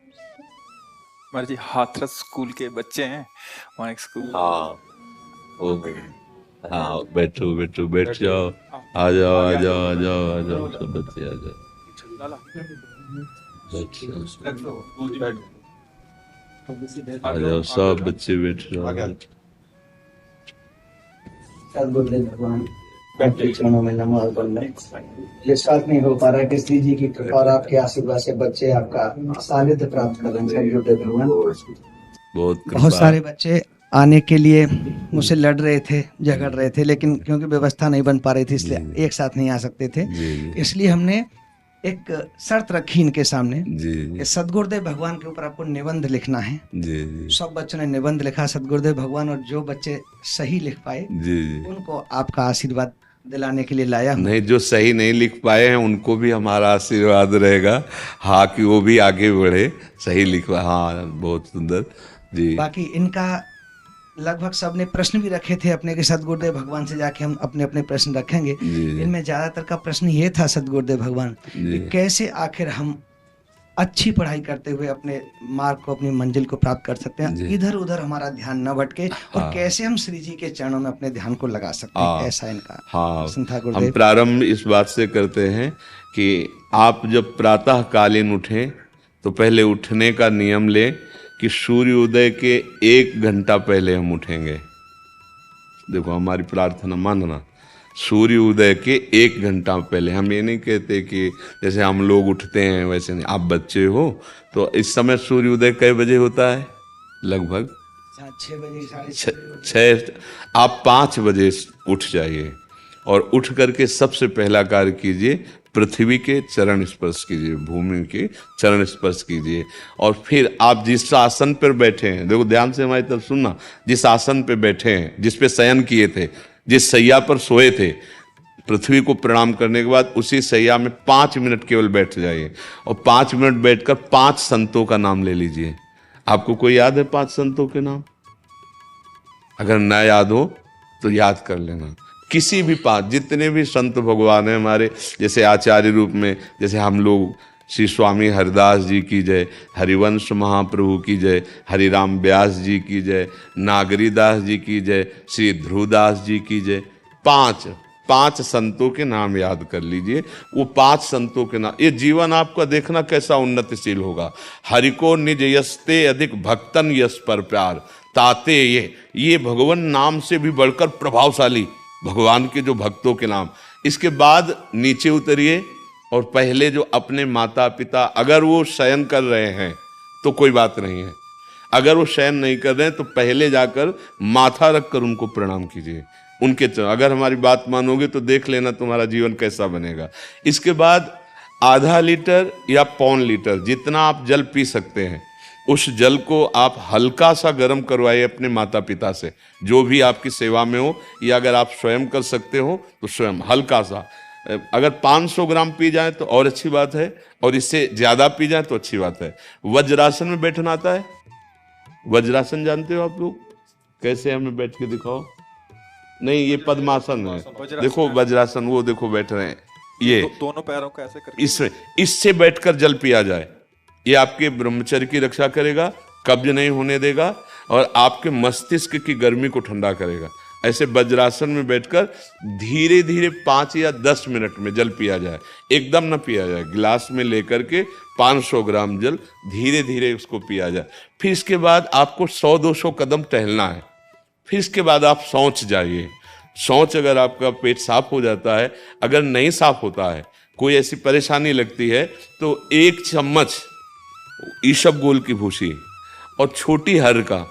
हमारे जी हाथरस स्कूल के बच्चे हैं, वहाँ एक स्कूल। हाँ वो हाँ, बैठो बैठो, बैठ जाओ। आओ, आ जाओ आ आगे आ जाओ जाओ। आ जाओ आ जाओ, सब बच्चे आ जाओ। लाला बैठ जाओ, बैठ आ आगे जाओ, आओ, आगे सब आ बच्चे बैठ जाओ। सदगुरुदेव भगवान आपके चरणों में नमः। विश्वास नहीं हो पा रहा है कि श्री जी की कृपा और आपके आशीर्वाद से बच्चे आपका सानिध्य प्राप्त कर रहे हैं। सदगुरुदेव भगवान, बहुत बहुत कृपा सारे बच्चे आने के लिए मुझसे लड़ रहे थे, झगड़ रहे थे, लेकिन क्योंकि व्यवस्था नहीं बन पा रही थी इसलिए एक साथ नहीं आ सकते थे। जी जी इसलिए हमने एक शर्त रखी इनके सामने जी कि सदगुरुदेव भगवान के ऊपर आपको निबंध लिखना है। जी जी सब बच्चों ने निबंध लिखा सदगुरुदेव भगवान, और जो बच्चे सही लिख पाए जी जी। उनको आपका आशीर्वाद दिलाने के लिए लाया हूँ। नहीं, जो सही नहीं लिख पाए हैं उनको भी हमारा आशीर्वाद रहेगा। हाँ, कि वो भी आगे बढ़े, सही लिखवा। हाँ, बहुत सुंदर जी। बाकी इनका लगभग सबने प्रश्न भी रखे थे अपने के सदगुरुदेव भगवान से जाके हम अपने अपने प्रश्न रखेंगे। जी इनमें ज्यादातर का प्रश्न ये था सदगुरुदेव भगवान जी कि कैसे आखिर हम अच्छी पढ़ाई करते हुए अपने मार्ग को, अपनी मंजिल को प्राप्त कर सकते हैं, जी। इधर उधर हमारा ध्यान न भटके, और हाँ। कैसे हम श्री जी के चरणों में अपने ध्यान को लगा सकते हैं। हाँ ऐसा इनका हाँ, प्रश्न था हम गुरुदेव। प्रारंभ इस बात से करते हैं कि आप जब प्रातः कालीन उठें तो पहले उठने का नियम लें कि सूर्योदय के 1 घंटा पहले हम उठेंगे। देखो, हमारी प्रार्थना मानना, सूर्य उदय के 1 घंटा पहले। हम ये नहीं कहते कि जैसे हम लोग उठते हैं वैसे नहीं। आप बच्चे हो तो इस समय सूर्य उदय कई बजे होता है? लगभग 6 बजे, साढ़े छः। आप 5 बजे उठ जाइए और उठ करके सबसे पहला कार्य कीजिए, पृथ्वी के चरण स्पर्श कीजिए, भूमि के चरण स्पर्श कीजिए। और फिर आप जिस आसन पर बैठे हैं, देखो ध्यान से हमारी तरफ सुनना, जिस आसन पे बैठे हैं, जिस पे शयन किए थे, जिस सैया पर सोए थे, पृथ्वी को प्रणाम करने के बाद उसी सैया में 5 मिनट केवल बैठ जाइए और 5 मिनट बैठकर 5 संतों का नाम ले लीजिए। आपको कोई याद है 5 संतों के नाम? अगर ना याद हो तो याद कर लेना। किसी भी 5, जितने भी संत भगवान हैं हमारे, जैसे आचार्य रूप में, जैसे हम लोग श्री स्वामी हरिदास जी की जय, हरिवंश महाप्रभु की जय, हरिराम व्यास जी की जय, नागरीदास जी की जय, श्री ध्रुवदास जी की जय। 5 संतों के नाम याद कर लीजिए। वो 5 संतों के नाम, ये जीवन आपका देखना कैसा उन्नतिशील होगा। हरि को निज यस्ते अधिक भक्तन यस पर प्यार ताते ये भगवान नाम से भी बढ़कर प्रभावशाली भगवान के जो भक्तों के नाम। इसके बाद नीचे उतरिए और पहले जो अपने माता पिता, अगर वो शयन कर रहे हैं तो कोई बात नहीं है, अगर वो शयन नहीं कर रहे हैं तो पहले जाकर माथा रखकर उनको प्रणाम कीजिए। उनके अगर हमारी बात मानोगे तो देख लेना तुम्हारा जीवन कैसा बनेगा। इसके बाद आधा लीटर या 1.25 लीटर जितना आप जल पी सकते हैं, उस जल को आप हल्का सा गर्म करवाइए अपने माता पिता से, जो भी आपकी सेवा में हो, या अगर आप स्वयं कर सकते हो तो स्वयं हल्का सा। अगर 500 ग्राम पी जाए तो और अच्छी बात है, और इससे ज्यादा पी जाए तो अच्छी बात है। वज्रासन में बैठना आता है? वज्रासन जानते हो आप लोग? कैसे, हमें बैठ के दिखाओ। नहीं, ये पद्मासन है। देखो वज्रासन, वो देखो बैठ रहे हैं, ये दोनों पैरों को ऐसे करके इससे बैठकर जल पिया जाए। ये आपके ब्रह्मचर्य की रक्षा करेगा, कब्ज नहीं होने देगा, और आपके मस्तिष्क की गर्मी को ठंडा करेगा। ऐसे वज्रासन में बैठकर धीरे धीरे 5 या 10 मिनट में जल पिया जाए। एकदम न पिया जाए, गिलास में लेकर के 500 ग्राम जल धीरे धीरे उसको पिया जाए। फिर इसके बाद आपको 100-200 कदम टहलना है। फिर इसके बाद आप शौच जाइए। शौच, अगर आपका पेट साफ हो जाता है, अगर नहीं साफ होता है, कोई ऐसी परेशानी लगती है, तो 1 चम्मच ईसबगोल की भूसी और छोटी हर का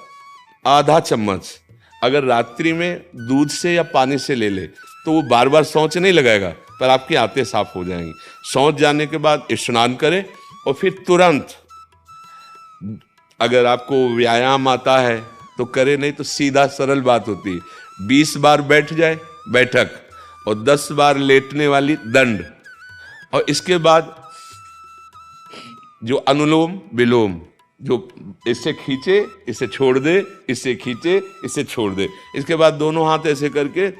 आधा चम्मच अगर रात्रि में दूध से या पानी से ले ले तो वो बार बार शौच नहीं लगाएगा, पर आपकी आंतें साफ हो जाएंगी। शौच जाने के बाद स्नान करें और फिर तुरंत, अगर आपको व्यायाम आता है तो करे, नहीं तो सीधा सरल बात होती है, 20 बार बैठ जाए बैठक और 10 बार लेटने वाली दंड। और इसके बाद जो अनुलोम विलोम, जो इससे खींचे इसे छोड़ दे, इससे खींचे इसे छोड़ दे, इसके बाद दोनों हाथ ऐसे करके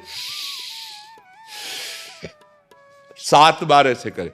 7 बार ऐसे करे।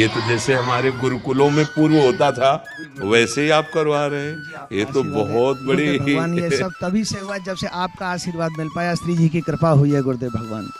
ये तो जैसे हमारे गुरुकुलों में पूर्व होता था वैसे ही आप करवा रहे हैं, ये तो बहुत बड़ी गुरुदेव भगवान ये सब तभी से हुआ जब से आपका आशीर्वाद मिल पाया, श्री जी की कृपा हुई है गुरुदेव भगवान।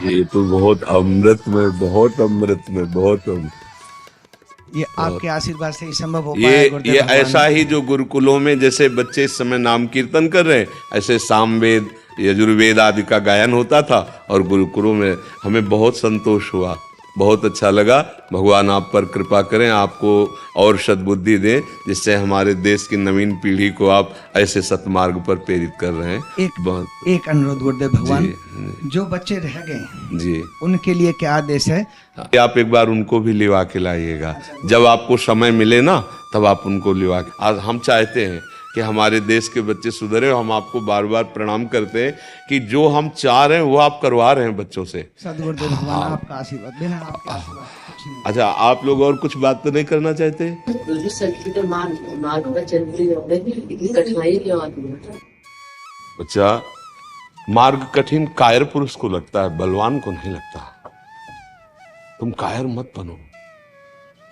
ये तो बहुत अमृत में, बहुत अमृत में, बहुत अमृत। ये आपके आशीर्वाद से ही संभव हो पाया है ये गुरुदेव ये भगवान। ऐसा ही जो गुरुकुलों में जैसे बच्चे इस समय नाम कीर्तन कर रहे हैं, ऐसे सामवेद यजुर्वेद आदि का गायन होता था और गुरुकुलों में हमें बहुत संतोष हुआ, बहुत अच्छा लगा। भगवान आप पर कृपा करें, आपको और सद्बुद्धि दें, जिससे हमारे देश की नवीन पीढ़ी को आप ऐसे सतमार्ग पर प्रेरित कर रहे हैं। एक अनुरोध गुरुदेव भगवान, जी, जो बच्चे रह गए जी, उनके लिए क्या आदेश है? आप एक बार उनको भी लिवा के लाइएगा, जब आपको समय मिले ना तब आप उनको लिवा के। आज हम चाहते हैं कि हमारे देश के बच्चे सुधरे, हम आपको बार बार प्रणाम करते हैं कि जो हम चाह रहे हैं वो आप करवा रहे हैं बच्चों से। सदगुरुदेव भगवान आपका आशीर्वाद, बिना आपके आशीर्वाद कुछ नहीं। अच्छा, आप लोग और कुछ बात तो नहीं करना चाहते? मार्ग पर चलती है, कठिनाई क्यों आती है? बच्चा, मार्ग कठिन कायर पुरुष को लगता है, बलवान को नहीं लगता। तुम कायर मत बनो।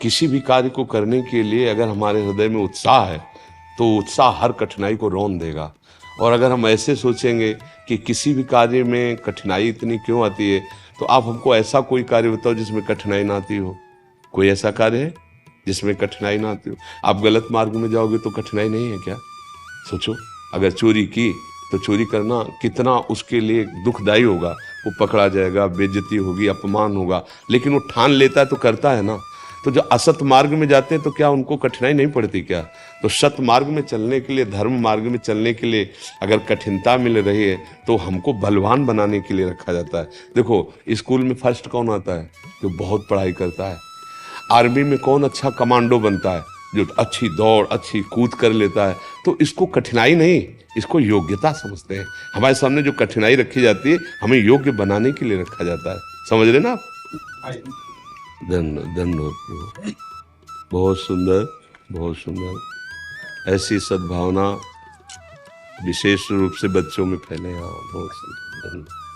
किसी भी कार्य को करने के लिए अगर हमारे हृदय में उत्साह है तो उत्साह हर कठिनाई को रौंद देगा। और अगर हम ऐसे सोचेंगे कि किसी भी कार्य में कठिनाई इतनी क्यों आती है, तो आप हमको ऐसा कोई कार्य बताओ जिसमें कठिनाई ना आती हो। कोई ऐसा कार्य है जिसमें कठिनाई ना आती हो? आप गलत मार्ग में जाओगे तो कठिनाई नहीं है क्या? सोचो, अगर चोरी की तो चोरी करना कितना उसके लिए दुखदायी होगा। वो पकड़ा जाएगा, बेइज्जती होगी, अपमान होगा, लेकिन वो ठान लेता है तो करता है ना। तो जो असत मार्ग में जाते हैं तो क्या उनको कठिनाई नहीं पड़ती क्या? तो सत मार्ग में चलने के लिए, धर्म मार्ग में चलने के लिए अगर कठिनता मिल रही है तो हमको बलवान बनाने के लिए रखा जाता है। देखो, स्कूल में फर्स्ट कौन आता है? जो बहुत पढ़ाई करता है। आर्मी में कौन अच्छा कमांडो बनता है? जो अच्छी दौड़, अच्छी कूद कर लेता है। तो इसको कठिनाई नहीं, इसको योग्यता समझते हैं। हमारे सामने जो कठिनाई रखी जाती है, हमें योग्य बनाने के लिए रखा जाता है। समझ रहे ना आप? धन्यवाद। बहुत सुंदर, बहुत सुंदर। ऐसी सद्भावना विशेष रूप से बच्चों में फैले। हाँ, बहुत सुंदर।